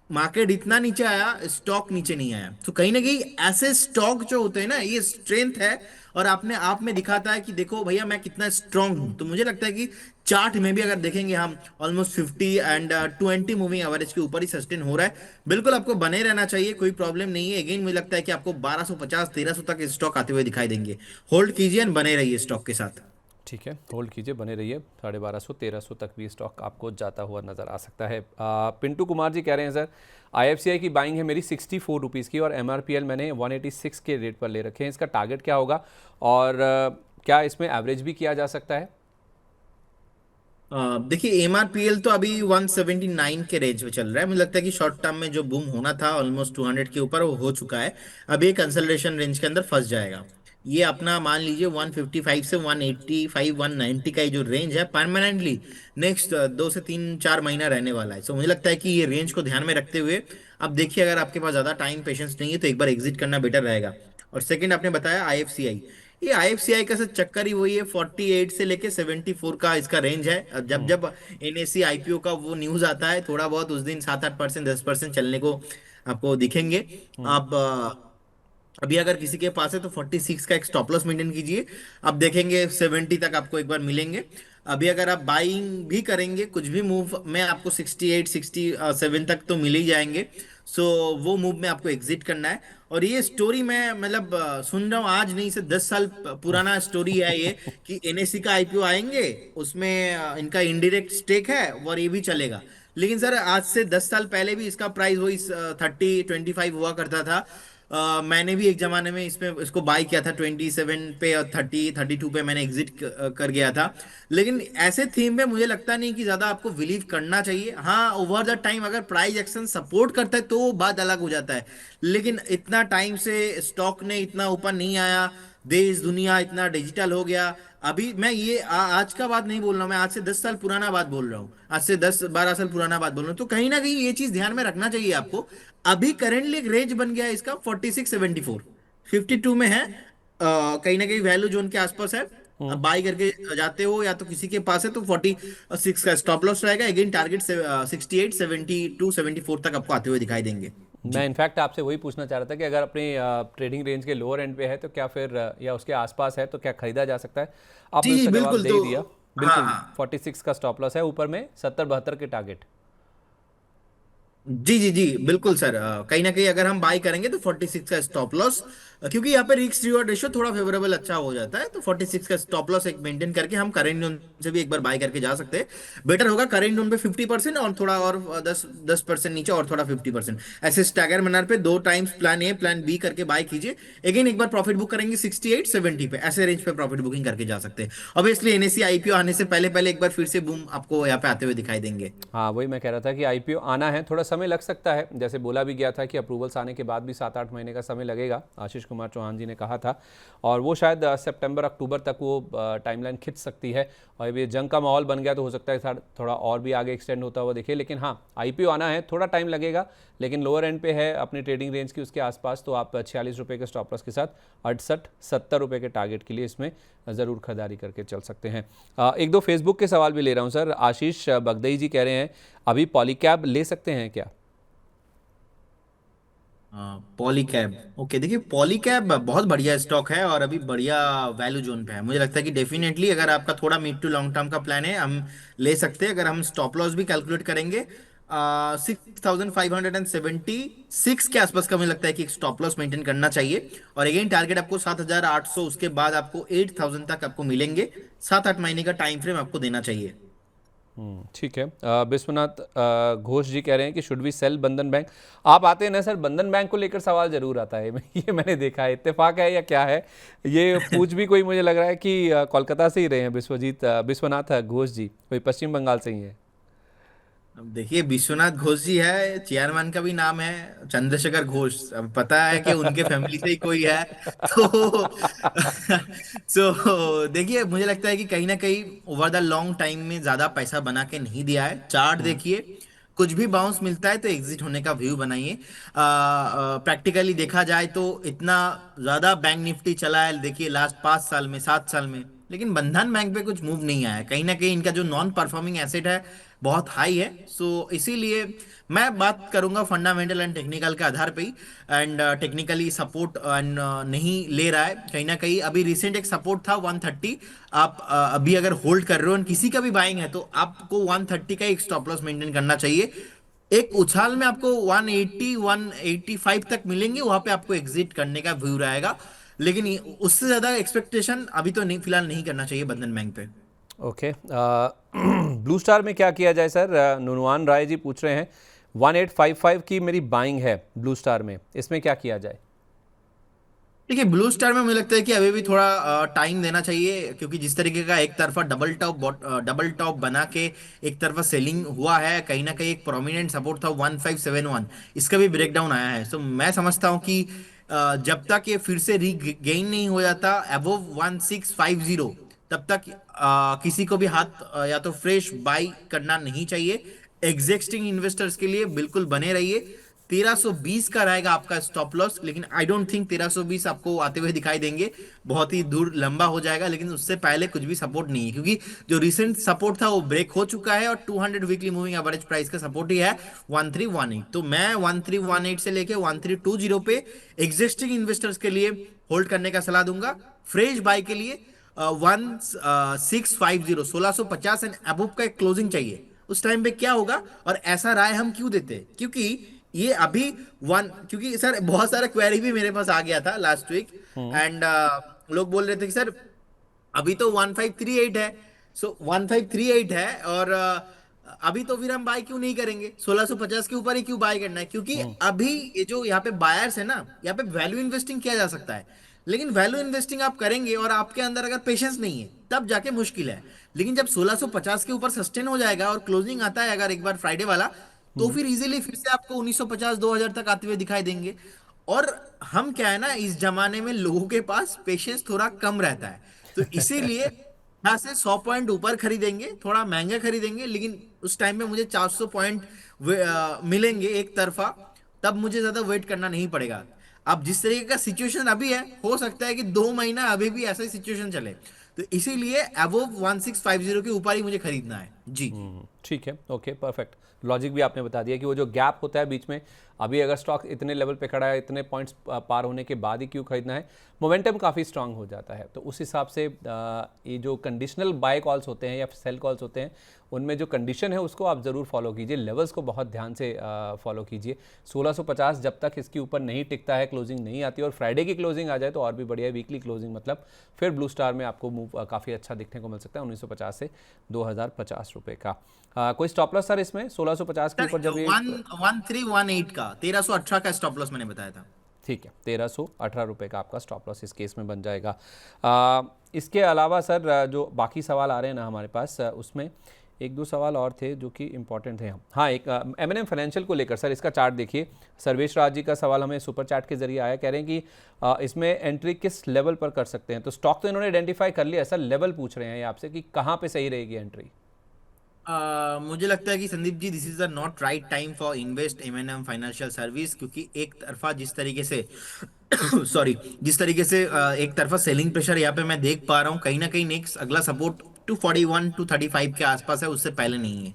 मार्केट इतना नीचे आया, स्टॉक नीचे नहीं आया। तो कहीं ना कहीं ऐसे स्टॉक जो होते हैं ना, ये स्ट्रेंथ है और आपने आप में दिखाता है कि देखो भैया मैं कितना स्ट्रांग हूं। तो मुझे लगता है कि चार्ट में भी अगर देखेंगे हम, ऑलमोस्ट 50 एंड 20 मूविंग एवरेज के ऊपर ही सस्टेन हो रहा है। बिल्कुल आपको बने रहना चाहिए, कोई प्रॉब्लम नहीं है। अगेन मुझे लगता है कि आपको 1250 1300 तक स्टॉक आते हुए दिखाई देंगे। होल्ड कीजिए और बने रहिए स्टॉक के साथ। ठीक है, होल्ड कीजिए, बने रहिए। 1250 1300 तक भी स्टॉक आपको जाता हुआ नज़र आ सकता है। पिंटू कुमार जी कह रहे हैं सर, आईएफसीआई की बाइंग है मेरी 64 रुपीज़ की और एमआरपीएल मैंने 186 के रेट पर ले रखे हैं, इसका टारगेट क्या होगा और क्या इसमें एवरेज भी किया जा सकता है? देखिए एमआरपीएल तो अभी 179 के रेंज में चल रहा है। मुझे लगता है कि शॉर्ट टर्म में जो बूम होना था ऑलमोस्ट 200 के ऊपर वो हो चुका है। अभी एक कंसोलिडेशन रेंज के अंदर फंस जाएगा। ये अपना मान लीजिए 155 से 185 190 का ये जो रेंज है परमानेंटली नेक्स्ट 2 से 3 4 महीना रहने वाला है। सो मुझे लगता है कि ये रेंज को ध्यान में रखते हुए अब देखिए, अगर आपके पास ज्यादा टाइम पेशेंस नहीं है तो एक बार एग्जिट करना बेटर रहेगा। और सेकंड आपने बताया आईएफसीआई, ये आईएफसीआई का सर चक्कर ही वही है, 48 से लेके 74 का इसका रेंज है। और जब जब एनएससी आईपीओ का वो न्यूज आता है थोड़ा बहुत, उस दिन 7 8% 10% चलने को आपको दिखेंगे। आप अभी अगर किसी के पास है तो 46 का एक स्टॉप लॉस मेंटेन कीजिए। आप देखेंगे 70 तक आपको एक बार मिलेंगे। अभी अगर आप बाइंग भी करेंगे कुछ भी मूव में, आपको 68 67 तक तो मिल ही जाएंगे। सो वो मूव में आपको एग्जिट करना है। और ये स्टोरी मैं मतलब सुन रहा हूँ आज नहीं से 10 साल पुराना स्टोरी है ये, कि एनएससी का आईपीओ आएंगे, उसमें इनका इनडायरेक्ट स्टेक है और ये भी चलेगा। लेकिन सर आज से 10 साल पहले भी इसका प्राइस वही 30 25 हुआ करता था। मैंने भी एक जमाने में इसमें इसको बाय किया था 27 पे और 32 पे मैंने एग्जिट कर गया था। लेकिन ऐसे थीम में मुझे लगता नहीं कि ज्यादा आपको बिलीव करना चाहिए। हाँ, ओवर द टाइम अगर प्राइस एक्शन सपोर्ट करता है तो वो बात अलग हो जाता है। लेकिन इतना टाइम से स्टॉक ने इतना ऊपर नहीं आया, देश दुनिया इतना डिजिटल हो गया। अभी मैं ये आज का बात नहीं बोल रहा हूँ, मैं आज से 10 साल पुराना बात बोल रहा हूँ, आज से 10 12 साल पुराना बात बोल रहा हूँ। तो कहीं ना कहीं ये चीज ध्यान में रखना चाहिए आपको। अभी करेंटली एक रेंज बन गया है इसका 46 74, 52 में है। कहीं ना कहीं वैल्यू जोन के आसपास है। अब बाई करके जाते हो या तो किसी के पास है तो 46 का स्टॉप लॉस रहेगा। अगेन टारगेट से 68 72 74 तक आपको आते हुए दिखाई देंगे। मैं जी इनफैक्ट आपसे वही पूछना चाह रहा था कि अगर अपनी ट्रेडिंग रेंज के लोअर एंड पे है तो क्या फिर या उसके आसपास है तो क्या खरीदा जा सकता है? जी आपने जी उसका जवाब बिल्कुल। दे तो ही दिया। हाँ बिल्कुल, हाँ, 46 का स्टॉप लॉस है, ऊपर में 70 72 के टारगेट। जी जी जी बिल्कुल सर। कहीं ना कहीं अगर हम बाई करेंगे तो 46 का स्टॉप लॉस, क्योंकि यहाँ पे रिस्क रिवॉर्ड रेशियो थोड़ा फेवरेबल अच्छा हो जाता है, तो 46 का स्टॉप लॉस एक मेंटेन करके हम करेंट जोन से भी एक बार बाई करके जा सकते हैं। बेटर होगा करेंट जोन पे 50% और थोड़ा और 10% नीचे और थोड़ा 50%, ऐसे स्टैगर मैनर पे 2 times plan A plan B करके बाई कीजिए। अगेन एक बार प्रॉफिट बुक करेंगे 68 70 पे, ऐसे रेंज पे प्रॉफिट बुकिंग करके जा सकते हैं। ऑब्वियसली एनएससी आईपीओ आने से पहले पहले एक बार फिर से बूम आपको यहाँ पे आते हुए दिखाई देंगे। हाँ, वही मैं कह रहा था कि आईपीओ आना है, थोड़ा समय लग सकता है, जैसे बोला भी गया था कि अप्रूवल्स आने के बाद भी 7 8 महीने का समय लगेगा, आशीष कुमार चौहान जी ने कहा था। और वो शायद सितंबर अक्टूबर तक वो टाइमलाइन खिंच सकती है। और अब ये जंग का माहौल बन गया तो हो सकता है थोड़ा और भी आगे एक्सटेंड होता हुआ देखिए। लेकिन हाँ, आईपीओ आना है, थोड़ा टाइम लगेगा, लेकिन लोअर एंड पे है अपनी ट्रेडिंग रेंज की उसके आसपास, तो आप 46 रुपये के स्टॉप लॉस के साथ 68 70 रुपये के टारगेट के लिए इसमें ज़रूर खरीदारी करके चल सकते हैं। एक दो फेसबुक के सवाल भी ले रहा हूँ सर। आशीष बगदई जी कह रहे हैं अभी पॉलीकैब ले सकते हैं क्या? पॉलीकैब, ओके। देखिए पॉलीकैब बहुत बढ़िया स्टॉक है और अभी बढ़िया वैल्यू जोन पे है। मुझे लगता है कि डेफिनेटली अगर आपका थोड़ा मिड टू लॉन्ग टर्म का प्लान है, हम ले सकते हैं। अगर हम स्टॉप लॉस भी कैलकुलेट करेंगे 6576 के आसपास का मुझे लगता है कि एक स्टॉप लॉस मेंटेन करना चाहिए। और अगेन टारगेट आपको 7800, उसके बाद आपको 8000 तक आपको मिलेंगे। 7 8 महीने का टाइम फ्रेम आपको देना चाहिए। ठीक है। विश्वनाथ घोष जी कह रहे हैं कि शुड वी सेल बंधन बैंक। आप आते हैं ना सर, बंधन बैंक को लेकर सवाल जरूर आता है। ये मैंने देखा है, इत्तेफाक है या क्या है? ये पूछ भी कोई मुझे लग रहा है कि कोलकाता से ही रहे हैं विश्वनाथ घोष जी, कोई पश्चिम बंगाल से ही है। अब देखिए, विश्वनाथ घोष जी है, चेयरमैन का भी नाम है चंद्रशेखर घोष, अब पता है कि उनके फैमिली से ही कोई है। तो सो देखिए, मुझे लगता है कि कहीं ना कहीं ओवर द लॉन्ग टाइम में ज्यादा पैसा बना के नहीं दिया है। चार्ट देखिए, कुछ भी बाउंस मिलता है तो एग्जिट होने का व्यू बनाइए। प्रैक्टिकली देखा जाए तो इतना ज्यादा बैंक निफ्टी चला है, देखिए लास्ट 5 साल में, 7 साल में, लेकिन बंधन बैंक पे कुछ मूव नहीं आया है। कहीं ना कहीं इनका जो नॉन परफॉर्मिंग एसेट है बहुत हाई है। सो इसीलिए मैं बात करूंगा फंडामेंटल एंड टेक्निकल के आधार पे ही। एंड टेक्निकली सपोर्ट एंड नहीं ले रहा है कहीं ना कहीं। अभी रिसेंट एक सपोर्ट था 130। आप अभी अगर होल्ड कर रहे हो और किसी का भी बाइंग है तो आपको 130 का एक स्टॉप लॉस मेंटेन करना चाहिए। एक उछाल में आपको 180 185 तक मिलेंगे, वहां पे आपको एग्जिट करने का व्यू रहेगा। लेकिन उससे ज्यादा एक्सपेक्टेशन अभी तो नहीं, फिलहाल नहीं करना चाहिए बंधन बैंक पे। ओके। ब्लू स्टार में क्या किया जाए सर? नुनवान राय जी पूछ रहे हैं 1855 की मेरी बाइंग है ब्लू स्टार में, इसमें क्या किया जाए? देखिए, ब्लू स्टार में मुझे लगता है कि अभी भी थोड़ा टाइम देना चाहिए, क्योंकि जिस तरीके का एक तरफा डबल टॉप बना के एक तरफा सेलिंग हुआ है, कहीं ना कहीं एक प्रोमिनेंट सपोर्ट था 1571, इसका भी ब्रेकडाउन आया है। तो मैं समझता हूं कि जब तक ये फिर से रीगेन नहीं हो जाता अबव 1650, तब तक किसी को भी हाथ या तो फ्रेश बाई करना नहीं चाहिए। एग्जिस्टिंग इन्वेस्टर्स के लिए बिल्कुल बने रहिए। 1320 का रहेगा आपका स्टॉप लॉस, लेकिन आई डोंट थिंक 1320 आपको आते हुए दिखाई देंगे। बहुत ही दूर लंबा हो जाएगा, लेकिन उससे पहले कुछ भी सपोर्ट नहीं है, क्योंकि जो रिसेंट सपोर्ट था वो ब्रेक हो चुका है और 200 वीकली मूविंग एवरेज प्राइस का सपोर्ट ही है 1318। तो मैं 1318 से लेके 1320 पे एग्जिस्टिंग इन्वेस्टर्स के लिए होल्ड करने का सलाह दूंगा। फ्रेश बाय के लिए 1650, 1650 एंड अबव का एक क्लोजिंग चाहिए। उस टाइम पे क्या होगा, और ऐसा राय हम क्यों देते हैं, क्योंकि ये अभी वन, क्योंकि सर बहुत सारा क्वेरी भी मेरे पास आ गया था लास्ट वीक। एंड लोग बोल रहे थे कि सर अभी तो 1538 है। सो 1538 है, और अभी तो फिर हम बाय क्यों नहीं करेंगे, 1650 के ऊपर ही क्यों बाय करना है? क्योंकि अभी ये जो यहाँ पे बायर्स है ना, यहाँ पे वैल्यू इन्वेस्टिंग किया जा सकता है। लेकिन वैल्यू इन्वेस्टिंग आप करेंगे और आपके अंदर अगर पेशेंस नहीं है, तब जाके मुश्किल है। लेकिन जब 1650 के ऊपर सस्टेन हो जाएगा और क्लोजिंग आता है अगर एक बार फ्राइडे वाला, तो फिर इजीली फिर से आपको 1950 2000 तक आते हुए दिखाई देंगे। और हम क्या है ना, इस जमाने में लोगों के पास पेशेंस थोड़ा कम रहता है। तो इसीलिए यहाँ से 100 पॉइंट ऊपर खरीदेंगे, थोड़ा महंगा खरीदेंगे, लेकिन उस टाइम में मुझे 400 पॉइंट मिलेंगे एक तरफा। तब मुझे ज्यादा वेट करना नहीं पड़ेगा। अब जिस तरीके का सिचुएशन अभी है, हो सकता है कि 2 महीना अभी भी ऐसा ही सिचुएशन चले। तो इसीलिए अबव 1650 के ऊपर ही मुझे खरीदना है जी। ठीक है, ओके, परफेक्ट। लॉजिक भी आपने बता दिया कि वो जो गैप होता है बीच में, अभी अगर स्टॉक इतने लेवल पे खड़ा है, इतने पॉइंट्स पार होने के बाद ही क्यों खरीदना है, मोमेंटम काफ़ी स्ट्रांग हो जाता है। तो उस हिसाब से ये जो कंडीशनल बाय कॉल्स होते हैं या सेल कॉल्स होते हैं, उनमें जो कंडीशन है उसको आप ज़रूर फॉलो कीजिए, लेवल्स को बहुत ध्यान से फॉलो कीजिए। 1650 जब तक इसके ऊपर नहीं टिकता है, क्लोजिंग नहीं आती और फ्राइडे की क्लोजिंग आ जाए तो और भी बढ़िया है, वीकली क्लोजिंग मतलब, फिर ब्लू स्टार में आपको मूव काफ़ी अच्छा दिखने को मिल सकता है 1950 से 2050 रुपये का। कोई स्टॉप लॉस सर इसमें 1650 के ऊपर जब ये 1318 का, 1318 का स्टॉप लॉस मैंने बताया था। ठीक है, 1318 रुपये का आपका स्टॉप लॉस इस केस में बन जाएगा। इसके अलावा सर जो बाकी सवाल आ रहे हैं ना हमारे पास, उसमें एक दो सवाल और थे जो कि इंपॉर्टेंट थे। हाँ, एक M&M फाइनेंशियल को लेकर सर, इसका चार्ट देखिए। सर्वेश राज जी का सवाल हमें सुपर चैट के जरिए आया, कह रहे हैं कि इसमें एंट्री किस लेवल पर कर सकते हैं। तो स्टॉक तो इन्होंने आइडेंटिफाई कर लिया सर, लेवल पूछ रहे हैं ये आपसे कि कहाँ पे सही रहेगी एंट्री। मुझे लगता है कि Sandeep ji, this is the not right time for invest M&M financial service, क्योंकि एक तरफा जिस तरीके से सॉरी, जिस तरीके से एक तरफा सेलिंग प्रेशर यहाँ पे मैं देख पा रहा हूँ, कहीं ना कहीं नेक्स्ट अगला सपोर्ट 241 235 के आसपास है, उससे पहले नहीं है।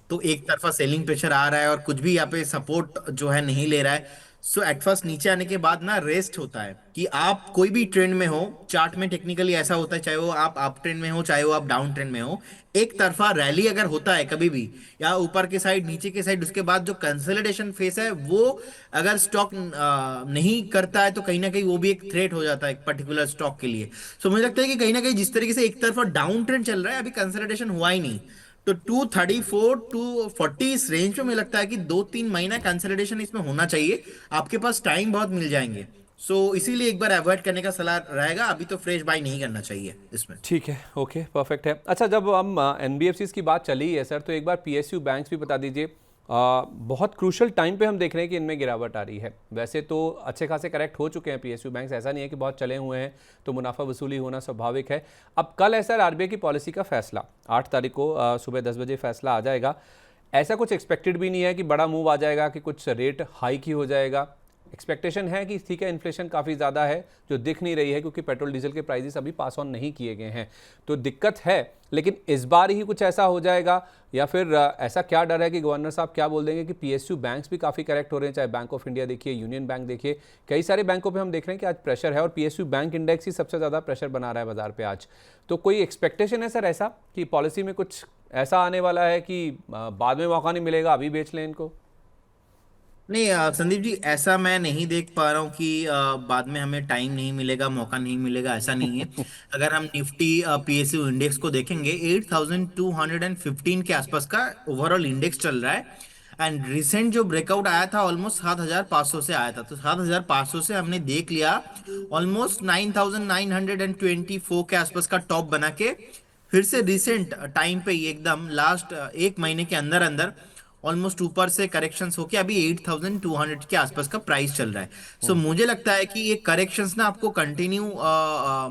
तो एक तरफा सेलिंग प्रेशर आ रहा है और कुछ भी यहाँ पे सपोर्ट जो है नहीं ले रहा है। सो एट फर्स्ट नीचे आने के बाद ना रेस्ट होता है कि आप कोई भी ट्रेंड में हो, चार्ट में टेक्निकली ऐसा होता है, चाहे वो आप अप ट्रेंड में हो चाहे वो आप डाउन ट्रेंड में हो, एक तरफा रैली अगर होता है कभी भी, या ऊपर के साइड नीचे के साइड, उसके बाद जो कंसोलिडेशन फेस है वो अगर स्टॉक नहीं करता है, तो कहीं ना कहीं वो भी एक थ्रेट हो जाता है एक पर्टिकुलर स्टॉक के लिए। सो मुझे लगता है कि कहीं ना कहीं जिस तरीके से एक तरफा डाउन ट्रेंड चल रहा है, अभी कंसोलिडेशन हुआ ही नहीं, तो 234 240 इस रेंज में मुझे लगता है कि 2-3 महीना कंसोलिडेशन इसमें होना चाहिए। आपके पास टाइम बहुत मिल जाएंगे। इसीलिए एक बार अवॉइड करने का सलाह रहेगा, अभी तो फ्रेश बाई नहीं करना चाहिए इसमें। ठीक है, ओके, परफेक्ट है। अच्छा, जब हम एनबीएफसीज की बात चली है सर, तो एक बार पीएसयू बैंक्स भी बता दीजिए। बहुत क्रूशल टाइम पे हम देख रहे हैं कि इनमें गिरावट आ रही है। वैसे तो अच्छे खासे करेक्ट हो चुके हैं पीएसयू बैंक्स, ऐसा नहीं है कि बहुत चले हुए हैं, तो मुनाफा वसूली होना स्वाभाविक है। अब कल है सर आरबीआई की पॉलिसी का फैसला, 8 तारीख को सुबह 10 बजे फैसला आ जाएगा। ऐसा कुछ एक्सपेक्टेड भी नहीं है कि बड़ा मूव आ जाएगा, कि कुछ रेट हाइक ही हो जाएगा। एक्सपेक्टेशन है कि ठीक है, इन्फ्लेशन काफ़ी ज़्यादा है जो दिख नहीं रही है, क्योंकि पेट्रोल डीजल के प्राइसेस अभी पास ऑन नहीं किए गए हैं, तो दिक्कत है। लेकिन इस बार ही कुछ ऐसा हो जाएगा, या फिर ऐसा क्या डर है कि गवर्नर साहब क्या बोल देंगे कि पीएसयू बैंक्स भी काफ़ी करेक्ट हो रहे हैं, चाहे बैंक ऑफ इंडिया देखिए, यूनियन बैंक देखिए, कई सारे बैंकों पे हम देख रहे हैं कि आज प्रेशर है, और पीएसयू बैंक इंडेक्स ही सबसे ज़्यादा प्रेशर बना रहा है बाजार पे आज। तो कोई एक्सपेक्टेशन है सर ऐसा कि पॉलिसी में कुछ ऐसा आने वाला है कि बाद में मौका नहीं मिलेगा, अभी बेच लें इनको? नहीं संदीप जी, ऐसा मैं नहीं देख पा रहा हूँ कि बाद में हमें टाइम नहीं मिलेगा, मौका नहीं मिलेगा, ऐसा नहीं है। अगर हम निफ्टी पीएसयू इंडेक्स को देखेंगे, 8215 के आसपास का ओवरऑल इंडेक्स चल रहा है। एंड रिसेंट जो ब्रेकआउट आया था ऑलमोस्ट 7500 से आया था, तो 7500 से हमने देख लिया ऑलमोस्ट 9924 के आसपास का टॉप बना के, फिर से रिसेंट टाइम पे ही एकदम लास्ट 1 महीने के अंदर अंदर ऑलमोस्ट ऊपर से करेक्शंस होके अभी 8200 के आसपास का प्राइस चल रहा है। मुझे लगता है कि ये करेक्शंस ना आपको कंटिन्यू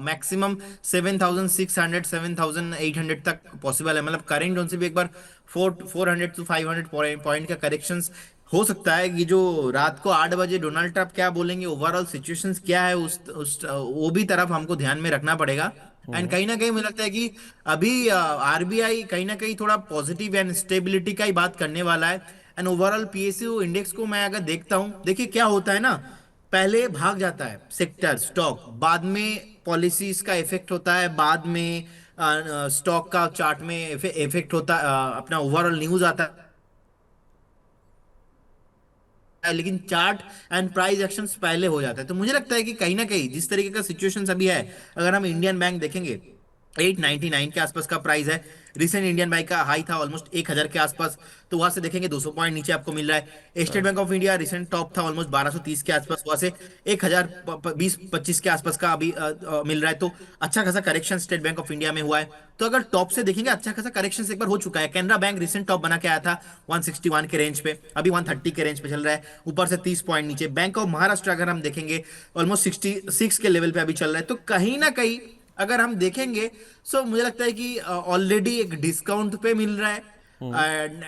मैक्सिमम 7600 7800 तक पॉसिबल है। मतलब करेंट जोन से भी एक बार 400 to 500 पॉइंट का करेक्शंस हो सकता है। कि जो रात को 8 बजे डोनाल्ड ट्रंप क्या बोलेंगे, ओवरऑल सिचुएशंस क्या है, उस वो भी तरफ हमको ध्यान में रखना पड़ेगा। एंड कहीं ना कहीं मुझे लगता है कि अभी आरबीआई कहीं ना कहीं थोड़ा पॉजिटिव एंड स्टेबिलिटी का ही बात करने वाला है। एंड ओवरऑल पीएसयू इंडेक्स को मैं अगर देखता हूं, देखिए क्या होता है ना, पहले भाग जाता है सेक्टर स्टॉक, बाद में पॉलिसीज का इफेक्ट होता है, बाद में स्टॉक का चार्ट में इफेक्ट होता अपना ओवरऑल न्यूज आता है, लेकिन चार्ट एंड प्राइस एक्शंस पहले हो जाता है। तो मुझे लगता है कि कहीं ना कहीं जिस तरीके का सिचुएशन अभी है, अगर हम इंडियन बैंक देखेंगे 899 के आसपास का प्राइस है। रिसेंट इंडियन बैंक का हाई था ऑलमोस्ट 1000 के आसपास, तो वहां से देखेंगे 200 पॉइंट नीचे आपको मिल रहा है। State bank of India recent top था ऑलमोस्ट 1230 के आसपास, वहां से 1020-25 के आसपास का अभी मिल रहा है। तो अच्छा खासा correction state bank of India में हुआ है। तो अगर टॉप से देखेंगे, अच्छा खासा करेक्शन एक बार हो चुका है। कैनरा बैंक रिसेंट टॉप बना के आया था 161 के रेंज पे, अभी 130 के रेंज पे चल रहा है, ऊपर से 30 पॉइंट नीचे। बैंक ऑफ महाराष्ट्र अगर हम देखेंगे ऑलमोस्ट 66 के लेवल पे अभी चल रहा है। तो कहीं ना कहीं अगर हम देखेंगे, मुझे लगता है कि ऑलरेडी एक डिस्काउंट पे मिल रहा है। एंड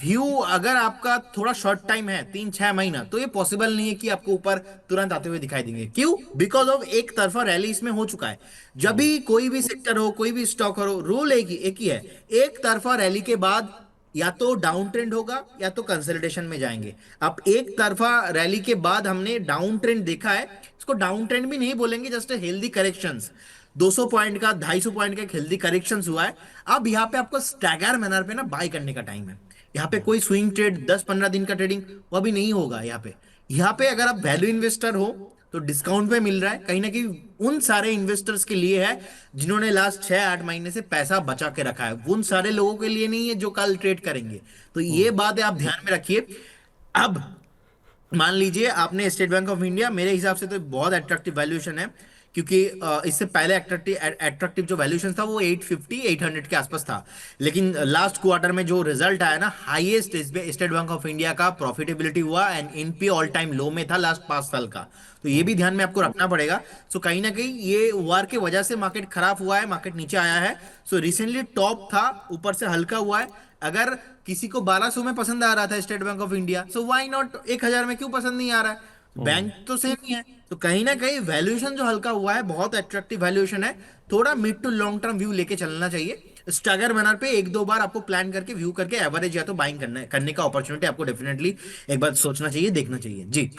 व्यू अगर आपका थोड़ा शॉर्ट टाइम है, 3-6 महीना, तो ये पॉसिबल नहीं है कि आपको ऊपर तुरंत आते हुए दिखाई देंगे। क्यों? बिकॉज ऑफ एक तरफा रैली इसमें हो चुका है। जब भी कोई भी सेक्टर हो, कोई भी स्टॉक हो, रूल एक ही है, एक तरफा रैली के बाद या तो डाउन ट्रेंड होगा या तो कंसोलिडेशन में जाएंगे। अब एक तरफा रैली के बाद हमने डाउन ट्रेंड देखा है, इसको डाउन ट्रेंड भी नहीं बोलेंगे, जस्ट हेल्दी करेक्शंस। 200 पॉइंट का, 250 पॉइंट का एक हेल्दी करेक्शंस हुआ है। अब यहाँ पे आपको स्टैगर मैनर पे ना बाय करने का टाइम है। यहाँ पे कोई स्विंग ट्रेड 10-15 दिन का ट्रेडिंग वो भी नहीं होगा यहाँ पे अगर आप वैल्यू इन्वेस्टर हो तो डिस्काउंट पे मिल रहा है। कहीं ना कहीं उन सारे इन्वेस्टर्स के लिए है जिन्होंने लास्ट 6-8 महीने से पैसा बचा के रखा है, उन सारे लोगों के लिए नहीं है जो कल ट्रेड करेंगे। तो ये बात है, आप ध्यान में रखिए। अब मान लीजिए आपने स्टेट बैंक ऑफ इंडिया, मेरे हिसाब से तो बहुत अट्रैक्टिव वैल्यूएशन है, क्योंकि इससे पहले अट्रैक्टिव अट्रैक्टिव जो वैल्यूएशन था वो 850-800 के आसपास था। लेकिन लास्ट क्वार्टर में जो रिजल्ट आया ना, highest state bank of India का प्रॉफिटेबिलिटी हुआ, एंड एनपी ऑल टाइम लो में था लास्ट 5 साल का। तो ये भी ध्यान में आपको रखना पड़ेगा। कहीं ना कहीं ये वार के वजह से मार्केट खराब हुआ है, मार्केट नीचे आया है। रिसेंटली टॉप था, ऊपर से हल्का हुआ है। अगर किसी को 1200 में पसंद आ रहा था state bank of India, why not 1000 में क्यों पसंद नहीं आ रहा है? बैंक तो सेम ही है। तो कहीं ना कहीं वैल्यूएशन जो हल्का हुआ है, बहुत अट्रैक्टिव वैल्यूएशन है। थोड़ा mid to long term view लेके चलना चाहिए। स्टैगर मैनर पे 1-2 बार आपको प्लान करके व्यू करके एवरेज या तो बाइंग करने का अपॉर्चुनिटी आपको डेफिनेटली एक बार सोचना चाहिए, देखना चाहिए जी।